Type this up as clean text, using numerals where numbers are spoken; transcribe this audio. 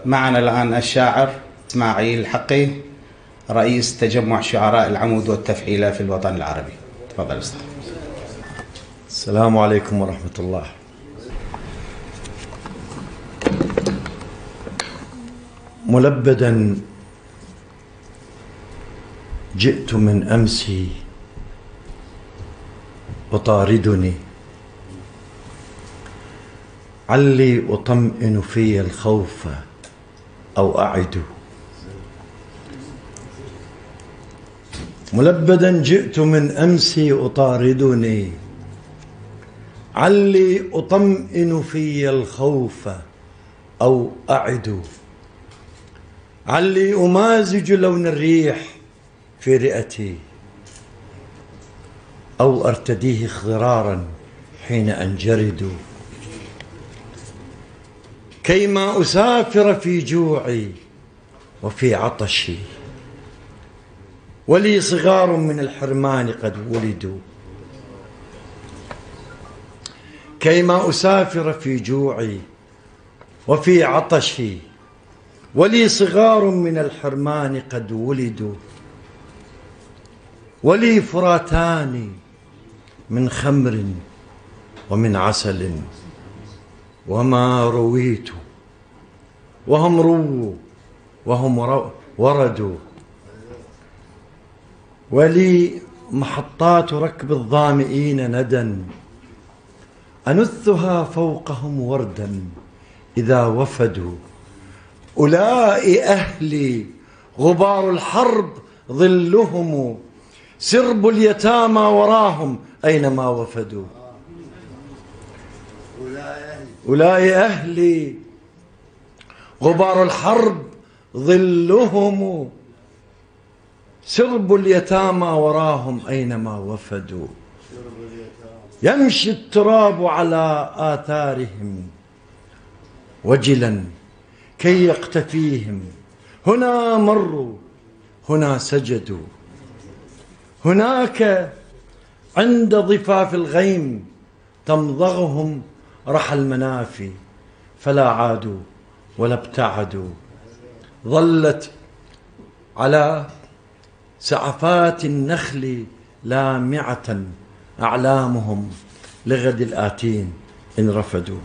معنا الآن الشاعر إسماعيل الحقي، رئيس تجمع شعراء العمود والتفعيلة في الوطن العربي. تفضل أستاذ. السلام عليكم ورحمة الله. ملبدا جئت من أمسي أطاردني، علي أطمئن في الخوف أو أعد. ملبدا جئت من أمسي أطاردني، علي أطمئن في الخوف أو أعد. علي أمازج لون الريح في رئتي أو أرتديه اخضرارا حين أنجرد. كيما أسافر في جوعي وفي عطشي، ولي صغار من الحرمان قد ولدوا. كيما أسافر في جوعي وفي عطشي، ولي صغار من الحرمان قد ولدوا. ولي فراتان من خمر ومن عسل، وما رويت وهم رووا وهم وردوا. ولي محطات ركب الظامئين ندى، أنثها فوقهم وردا إذا وفدوا. أولئك أهلي غبار الحرب ظلهم، سرب اليتامى وراهم أينما وفدوا. أولئك أهلي غبار الحرب ظلهم، سرب اليتامى وراهم أينما وفدوا. يمشي التراب على آثارهم وجلا كي يقتفيهم، هنا مروا هنا سجدوا. هناك عند ضفاف الغيم تمضغهم رحى المنافي، فلا عادوا ولا ابتعدوا. ظلت على سعفات النخل لامعة أعلامهم لغد الآتين إن رفدوا.